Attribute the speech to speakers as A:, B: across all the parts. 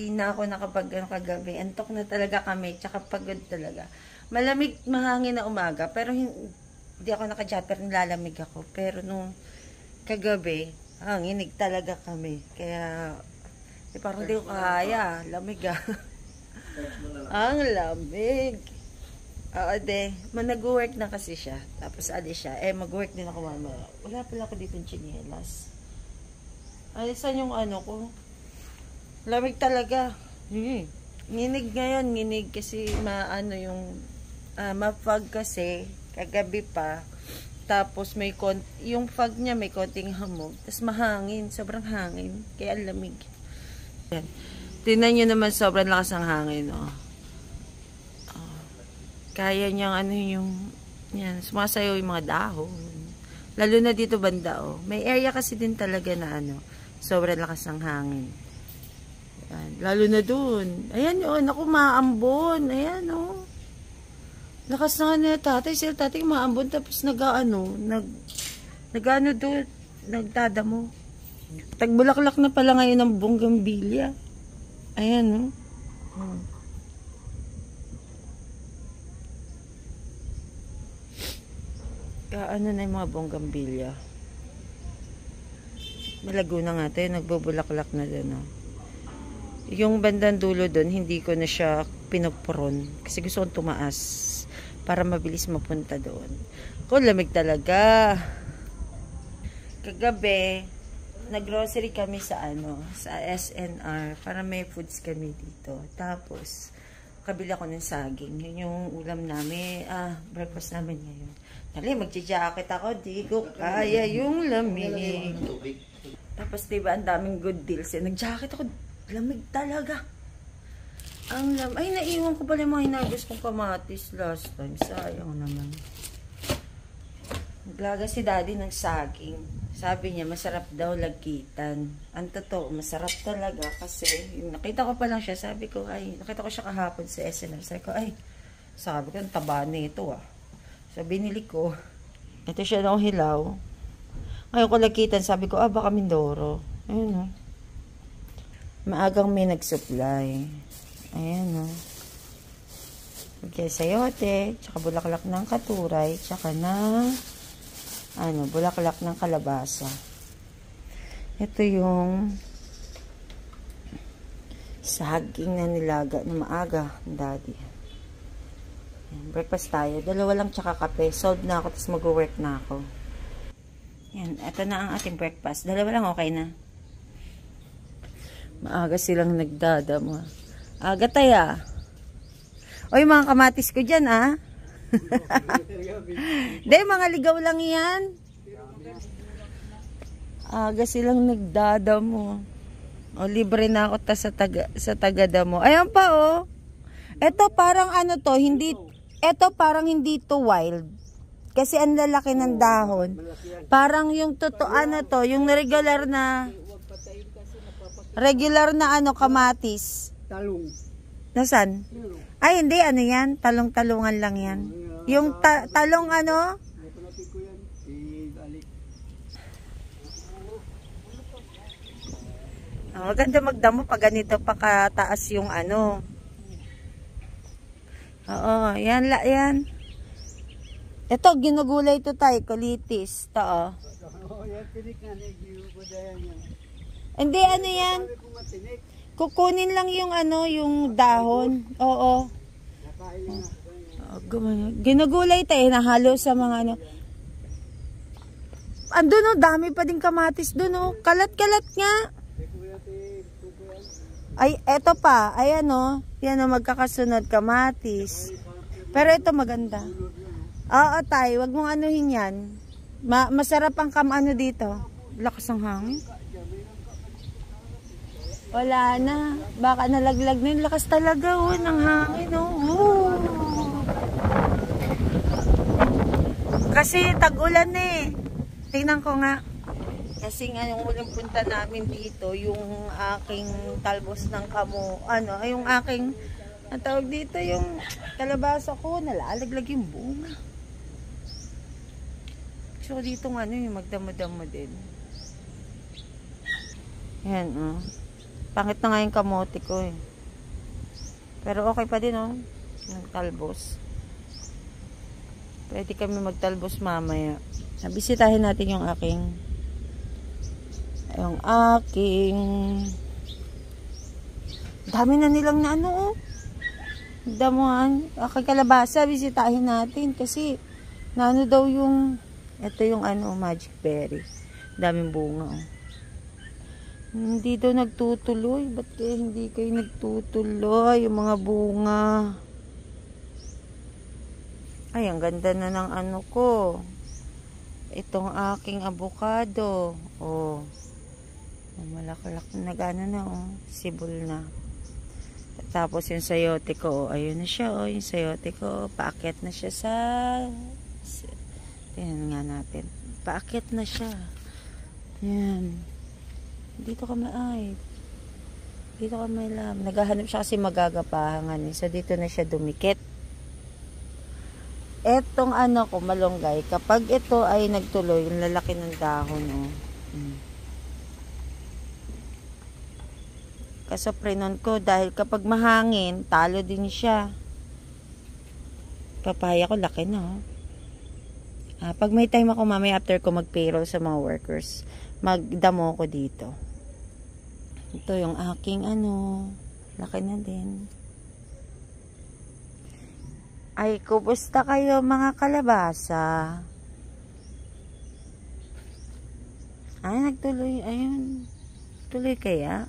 A: hindi na ako nakapag kagabi. Antok na talaga kami, tsaka pagod talaga. Malamig, mahangin na umaga, pero hindi ako naka-jumper, nilalamig ako. Pero nung kagabi, hanginig talaga kami. Kaya, parang di ko kaya. Lamig Ang lamig. Oo, nag-work na kasi siya. Tapos alis siya. Mag-work din ako mamaya. Wala pala ako dito ng chinelas. Alisan yung ano ko. Lamig talaga. Nginig ngayon. Nginig kasi yung ma-fog kasi. Kagabi pa. Tapos yung fog niya may konting hamog. Tapos mahangin. Sobrang hangin. Kaya lamig. Yan. Tingnan nyo naman sobrang lakas ng hangin. Kaya niyang yan, sumasayaw yung mga dahon. Lalo na dito banda, May area kasi din talaga na sobrang lakas ng hangin. Yan. Lalo na dun. Ayan yun, ako maambon. Ayan, lakas na nga tatay. Sila tatay maambon tapos doon, nagdadamo. Tagbulaklak na pala ngayon ng bonggambilya. Ayan, na yung mga bonggambilya. Malago na nga tayo, nagbubulaklak na doon. Yung bandang dulo doon, hindi ko na siya pinupron. Kasi gusto kong tumaas para mabilis mapunta doon. Lamig talaga. Kagabi, nag-grocery kami sa SNR para may foods kami dito. Tapos, kabila ko ng saging. Yun yung ulam namin. Breakfast namin ngayon. Dali, magja-jacket ako. Di ko kaya yung lamig. Tapos, diba, ang daming good deals. Nag-jacket ako. Lamig talaga. Ay, naiwan ko pala yung mga hinagos kong kamatis last time. Sayang naman. Naglaga si daddy ng saging. Sabi niya, masarap daw lagkitan. Ang totoo, masarap talaga kasi nakita ko pa lang siya. Sabi ko, nakita ko siya kahapon sa SNR. Sabi ko, ang taba nito So, binili ko. Ito siya daw hilaw. Ngayon ko lagkitan, sabi ko, baka Mindoro. Ayun, Maagang may nag-supply. Ayan, Okay, sayote, tsaka bulaklak ng katuray, tsaka ng bulaklak ng kalabasa. Ito yung saging na nilaga na maaga, daddy. Breakfast tayo. Dalawa lang tsaka kape. Solved na ako, tapos mag-work na ako. Yan, ito na ang ating breakfast. Dalawa lang, okay na. Maaga silang nagdadamo. Aga tayo. Oy, mga kamatis ko dyan, mga ligaw lang yan. Aga silang nagdadamo. Libre na ako sa tagadamo. Ayan pa, Ito parang ito parang hindi to wild. Kasi ang lalaki ng dahon. Parang yung yung regular na kamatis.
B: Talong.
A: Nasaan? Ay, hindi, yan? Talong-talungan lang yan. Yung talong maganda magdamo pag ganito pa kataas yung Oo, yan. Ito, ginugulay ito tayo, kulitis. Ito, Hindi, yan? Kukunin lang yung yung dahon. Oo. Ginugulay tayo, nahalo sa mga Andun, dami pa din kamatis dun, Kalat-kalat nga. Ay, eto pa. Ayan, Yan, magkakasunod kamatis. Pero ito maganda. Oo, tay. Wag mong anuhin yan. Masarap ang dito. Lakas ng hangin. Wala na. Baka nalaglag na yung lakas talaga, ng hangin, Kasi tag-ulan Tingnan ko nga. Kasi yung ulang punta namin dito, yung aking talbos ng yung aking, ang tawag dito, yung kalabasa ko, nalalaglag yung bunga. So, dito yung magdamo-damo din. Yan, Pangit na nga yung kamote ko eh. Pero okay pa din oh. Yung talbos. Pwede kami magtalbos mamaya. Nabisitahin natin yung aking dami na nilang na ano oh. Damuhan. Aking kalabasa. Bisitahin natin. Kasi naano daw yung ito yung ano magic berry. Daming bunga oh. Hindi daw nagtutuloy. Ba't kaya hindi kayo nagtutuloy? Yung mga bunga. Ay, ang ganda na ng ano ko. Itong aking avocado. Oh. Malakalak na gano'n na oh. Sibol na. Tapos yung sayote ko. Oh. Ayun na siya oh. Yung sayote ko. Paakyat na siya sa... Tingnan nga natin. Paakyat na siya. Yan. Dito ka maay. Dito ka may lam. Naghahanap siya kasi magagapahangan. So, dito na siya dumikit. Etong ano ko, malunggay. Kapag ito ay nagtuloy, yung lalaki ng dahon, oh. Kasoprenon ko, dahil kapag mahangin, talo din siya. Papaya ko, laki na, oh. Pag may time ako, mamaya after ko mag-payroll sa mga workers, magdamo ko dito. Ito yung aking ano, laki na din. Ay, kumusta kayo mga kalabasa? Ay, nagtuloy, ayun. Tuloy kaya?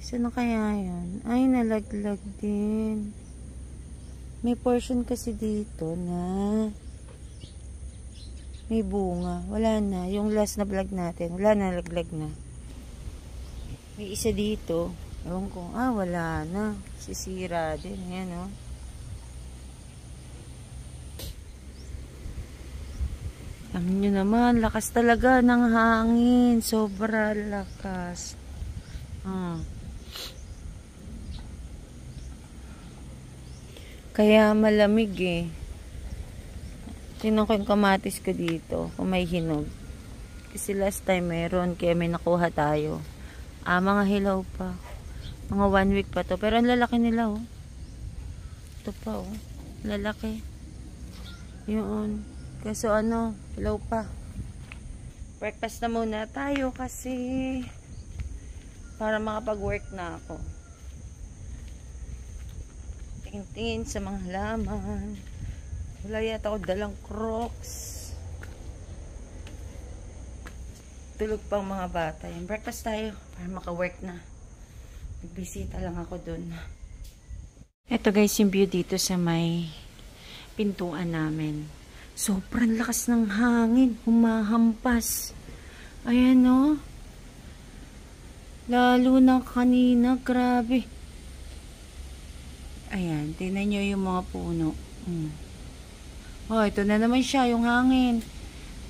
A: Saan na kaya yun? Ay, nalaglag din. May portion kasi dito na may bunga. Wala na. Yung last na vlog natin, wala na, nalaglag na. May isa dito. Ewan ko. Wala na. Sisira din. Yan, oh. Alam nyo naman, lakas talaga ng hangin. Sobra lakas. Kaya malamig eh. Tingnan ko yung kamatis ko dito. Kung may hinog. Kasi last time meron. Kaya may nakuha tayo. Mga hilaw pa. Mga 1 week pa to. Pero ang lalaki nila oh. Ito pa oh. Lalaki. Yun. Kaso ano, hilaw pa. Breakfast na muna tayo kasi para makapag-work na ako. Tingin-tingin sa mga halaman. Wala yata ako dalang Crocs. Tulog pang mga bata. Yung breakfast tayo para maka-work na. Nagbisita lang ako dun. Ito guys yung view dito sa may pintuan namin. Sobrang lakas ng hangin. Humahampas. Ayan o. Lalo na kanina. Grabe. Ayan. Tingnan nyo yung mga puno. Oh, ito na naman siya. Yung hangin.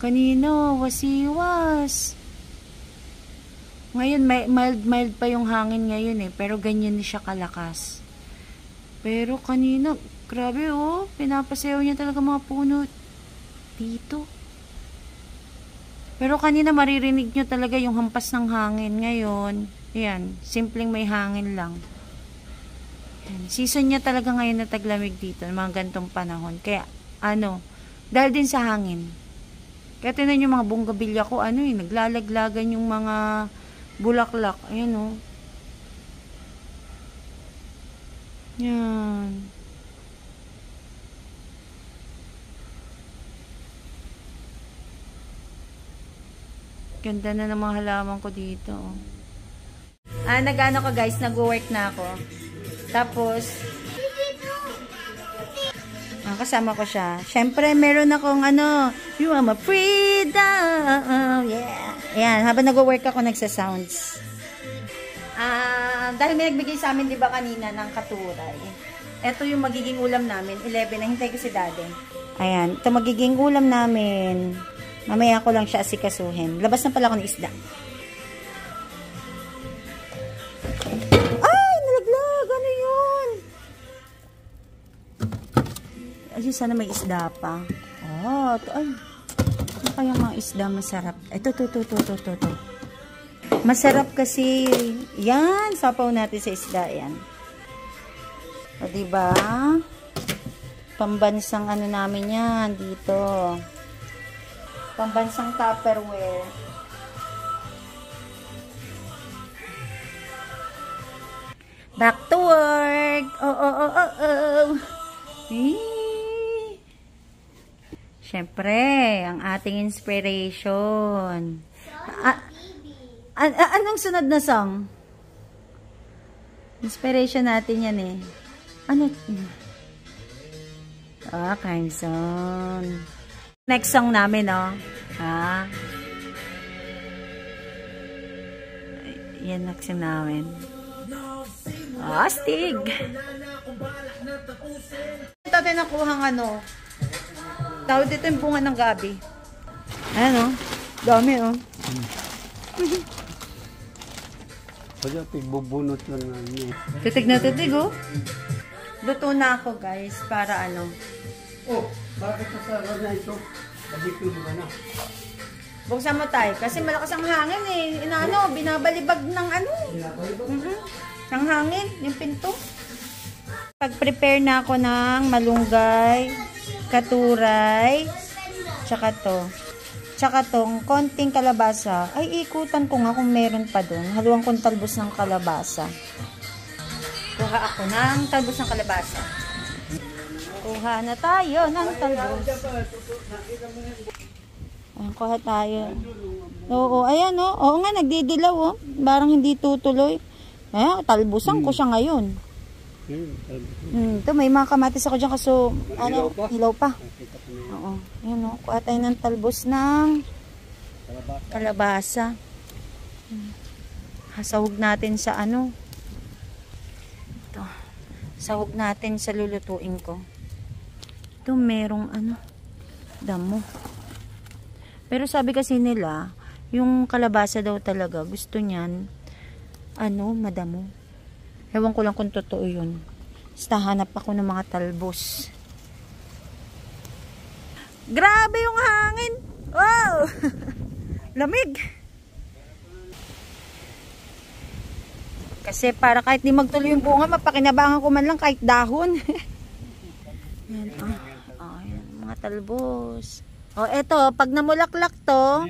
A: Kanina. Wasiwas. Ngayon, mild pa yung hangin ngayon eh. Pero ganyan na siya kalakas. Pero kanina, grabe oh. Pinapasayaw niya talaga mga puno dito. Pero kanina maririnig nyo talaga yung hampas ng hangin. Ngayon, yan. Simpleng may hangin lang. Yan. Season niya talaga ngayon na taglamig dito. Mga gantong panahon. Kaya, dahil din sa hangin. Kaya tinan yung mga bonggabilya ko, naglalaglagan yung mga bulaklak. Ayan o. Yan. Ganda na ng mga halaman ko dito. Nag-ano ko guys, nag-work na ako. Tapos, kasama ko siya. Siyempre, meron akong you are my freedom. Yeah. Ayan, habang nag-work ako, nagsa-sounds. Dahil may nagbigay sa amin, di ba kanina, ng katuray. Ito yung magiging ulam namin. 11, nahintay ko si daddy. Ayan, ito magiging ulam namin. Mamaya ko lang siya asikasuhin. Labas na pala ako ng isda. Ay, nalaglag. Ano yun? Ay, sana may isda pa. Ay. Ano kaya mga isda masarap? Ito. Masarap kasi. Yan, sapaw natin sa isda yan. O, diba? Pambansang ano namin yan dito. Pambansang Tupperware. Back to work. Oh. Siyempre, ang ating inspiration. Anong sunod na song? Inspiration natin yan eh. Ano? Crime song. Next song namin, oh. Yan next song namin. Astig! Ito tayo nakuhang ano. Tawag dito yung bunga ng gabi. Ayan, oh. Dami, oh.
B: Pwede bubunot lang na niya.
A: Titig na titig, oh. Luto na ako, guys, para ano.
B: Oh, bakit nasarap na ito? Bagito mo na.
A: Buksan mo tayo. Kasi malakas ang hangin eh. Inaano, binabalibag ng ano.
B: Binabalibag?
A: Ng hangin, yung pinto. Pag-prepare na ako ng malunggay, katuray, tsaka to. Tsaka tong konting kalabasa. Ay, ikutan ko nga kung meron pa doon. Haluan kong talbos ng kalabasa. Kuha ako ng talbos ng kalabasa. Kuha na tayo ng talbos. Ayan, kuha tayo. Oo, ayan o. Oo nga, nagdidilaw o. Parang hindi tutuloy. Ayan, talbusan ko siya ngayon. Ito, may mga kamatis ako dyan kaso, ano, hilaw pa. Oo, ayan o. Kuha tayo ng talbos ng kalabasa. Hasahog natin sa ano. Ito. Sahog natin sa lulutuin ko. Ito, merong ano, damo. Pero sabi kasi nila, yung kalabasa daw talaga, gusto niyan, ano, madamo. Ewan ko lang kung totoo yun. Basta hanap ako ng mga talbos. Grabe yung hangin! Wow! Lamig! Kasi para kahit di magtuloy yung bunga, mapakinabangan ko man lang kahit dahon. Yan, yan, mga talbos. Eto, pag namulaklak to,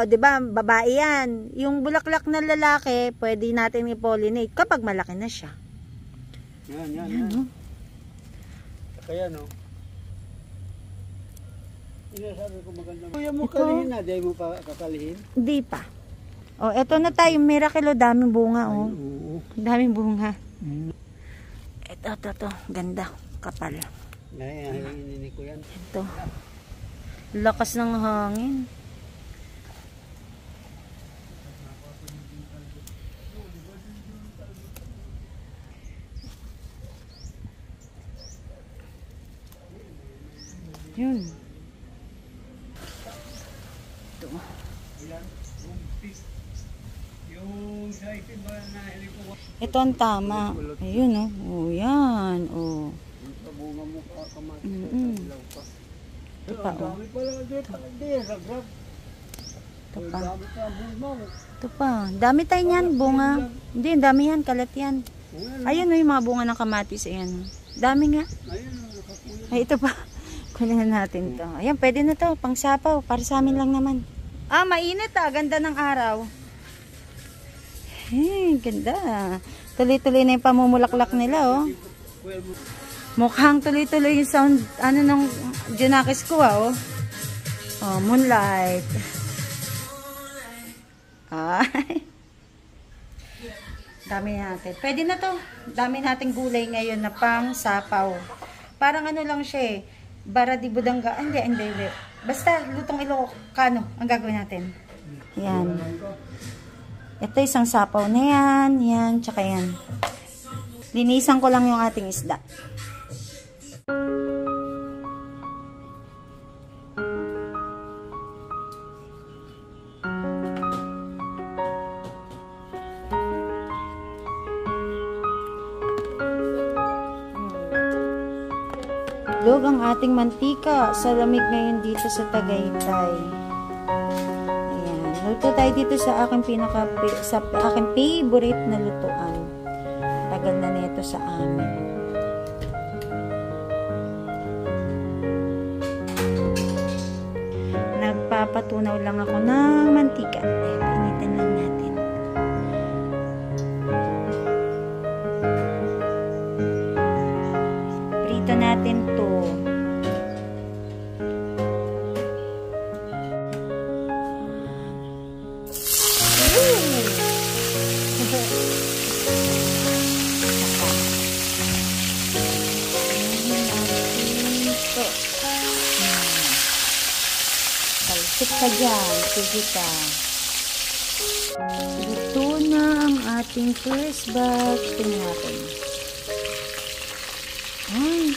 A: di ba, babae yan. Yung bulaklak na lalaki, pwede natin i-pollinate kapag malaki na siya.
B: Yan. Kaya no. Sabi ko maganda. Kuya mo kalihin na, di mo pa kakalihin?
A: Hindi pa. Eto na tayo, miracle, daming bunga, oh. Daming bunga. Ito, ganda, kapal.
B: Hinginin ko yan.
A: Ito. Lakas ng hangin. Yun. Ito. Ito ang tama. Ayun, oh. Yan, oh. Ito pa, oh. Ito pa. Dami tayo niyan, bunga. Hindi, dami yan, kalat yan. Ayun, yung mga bunga ng kamatis. Ayan. Dami nga. Ay, ito pa. Kunin na natin to. Ayan, pwede na to. Pang sapaw. Para sa amin lang naman. Mainit ah. Ganda ng araw. Ganda. Tuloy-tuloy na yung pamumulaklak nila, oh. Mukhang tuloy-tuloy yung sound, ano nung Junakis ko, oh. Moonlight. Dami natin. Pwede na to. Dami nating gulay ngayon na pang sapaw. Parang ano lang siya, bara di budangga. Hindi. Basta lutong Ilocano ang gagawin natin. Yan. Ito isang sapaw na yan. Yan, tsaka yan. Linisan ko lang yung ating isda. Log ang ating mantika sa lamig ngayon dito sa Tagaytay. Ayan.
C: Luto tayo dito sa aking sa aking favorite na lutuan. Tagal na nito sa amin. Nagpapatunaw lang ako ng mantika. Initin lang natin. Prito natin to. Talsik ka dyan. Sige ka. Luto na ang ating first batch. Tingnan natin. Ay,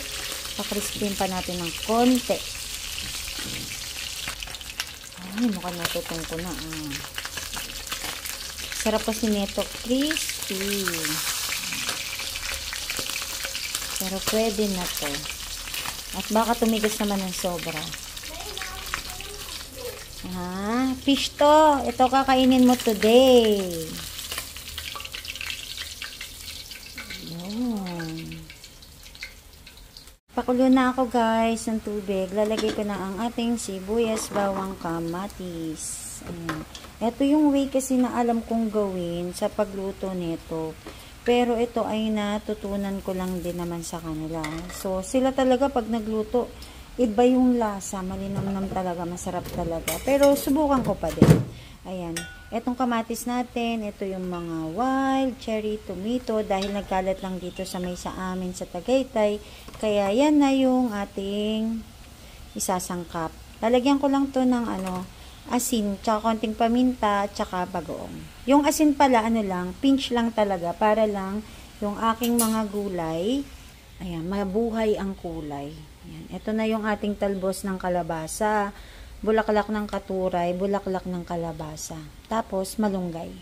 C: pakrispin pa natin ng konti. Ay, mukhang natutong ko na. Sarap kasi nito. Crispy. Pero pwede na to. At baka tumigas naman ng sobra. Fish to. Ito kakainin mo today. Yun. Pakulo na ako guys ng tubig. Lalagay ko na ang ating sibuyas, bawang, kamatis. Ayan. Ito yung way kasi na alam kong gawin sa pagluto nito. Pero ito ay natutunan ko lang din naman sa kanila. So, sila talaga pag nagluto, iba yung lasa. Malinamnam talaga. Masarap talaga. Pero, subukan ko pa din. Ayan. Etong kamatis natin, ito yung mga wild cherry tomato. Dahil nagkalat lang dito sa may sa amin sa Tagaytay. Kaya, yan na yung ating isasangkap. Lalagyan ko lang to ng asin, tsaka konting paminta, tsaka bagoong. Yung asin pala, pinch lang talaga, para lang yung aking mga gulay, ayan, mabuhay ang kulay. Ayan. Ito na yung ating talbos ng kalabasa, bulaklak ng katuray, bulaklak ng kalabasa, tapos malunggay.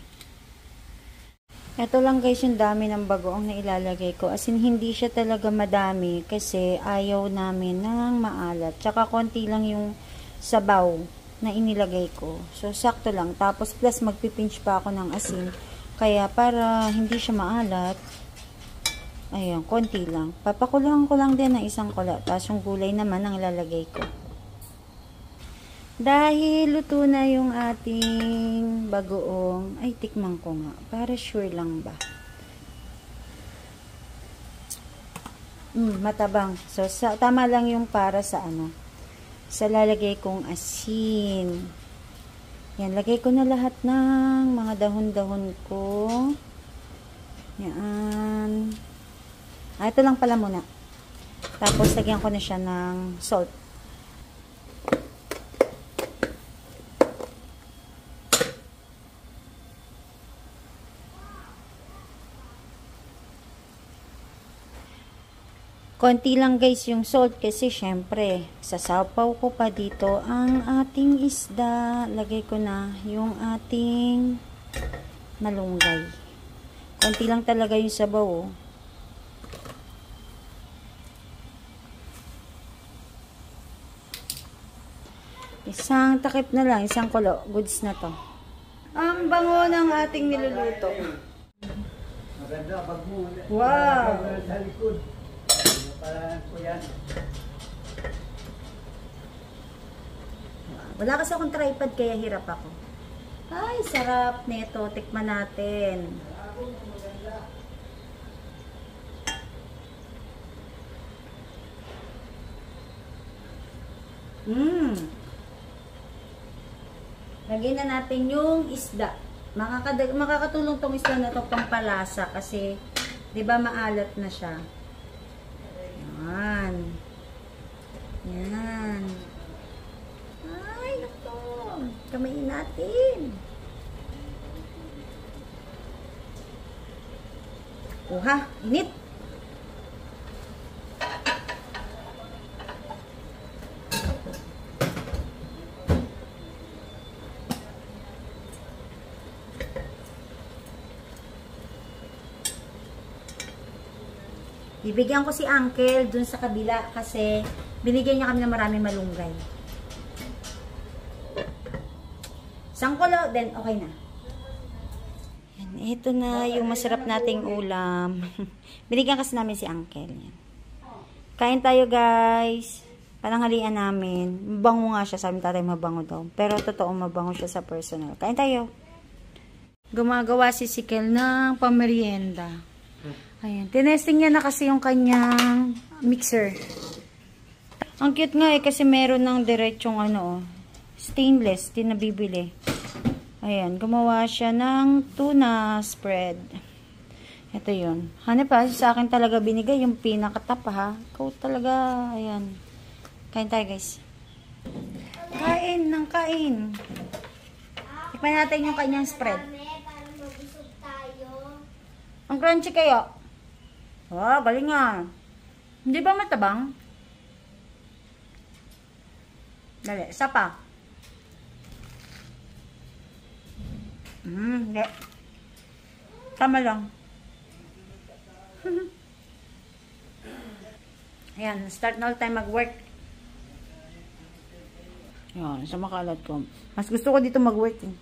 C: Ito lang guys yung dami ng bagoong na ilalagay ko. As in, hindi siya talaga madami kasi ayaw namin ng maalat. Tsaka konti lang yung sabaw na inilagay ko. So, sakto lang. Tapos, plus magpipinch pa ako ng asin. Kaya, para hindi siya maalat, ayan, konti lang. Papakulangan ko lang din ng isang kula. Tapos, yung gulay naman ang ilalagay ko. Dahil luto na yung ating bagoong, ay, tikman ko nga. Para sure lang ba. Matabang. So, tama lang yung para sa sa lalagay kong asin. Yan, lagay ko na lahat ng mga dahon-dahon ko. Yan. Ito lang pala muna. Tapos, lagyan ko na siya ng salt. Konti lang guys yung salt kasi syempre sasapaw ko pa dito ang ating isda. Lagay ko na yung ating malunggay. Konti lang talaga yung sabaw. Isang takip na lang, isang kulo. Goods na to. Ang bango ng ating niluluto.
B: Maganda, bag mo.
C: Wow!
B: Sa likod. Para po yan.
C: Wala kasi akong tripod kaya hirap ako. Ay, sarap nito. Tikman natin. Lagyan na natin yung isda. Makakatulong tong isda na to pampalasa kasi 'di ba maalat na siya. Yan. Yan. Ay, naku. Kamayin natin. Uha, init. Bibigyan ko si Uncle dun sa kabila kasi binigyan niya kami ng maraming malunggay. Sangkulo, then okay na. Yan, ito na yung masarap nating ulam. Binigyan kasi namin si Uncle. Yan. Kain tayo, guys. Pananghalian namin. Mabango nga siya. Sabi tatay, mabango daw. Pero totoo, mabango siya sa personal. Kain tayo. Gumagawa si Sikel ng pamerienda. Ayan. Tinesting niya na kasi yung kanyang mixer. Ang cute nga kasi meron ng diretsong stainless. Tinabibili. Ayan. Gumawa siya ng tuna spread. Ito yun. Hanep ha. Sa akin talaga binigay yung pinakatap ha. Ikaw talaga. Ayan. Kain tayo guys. Kain ng kain. Tikman natin yung kanyang spread. Ang crunchy kayo. Oh, galing nga. Hindi ba matabang? Dali, isa pa. Hindi. Tama lang. Ayan, start na all time mag-work. Ayan, sa makalat ko. Mas gusto ko dito mag-work eh.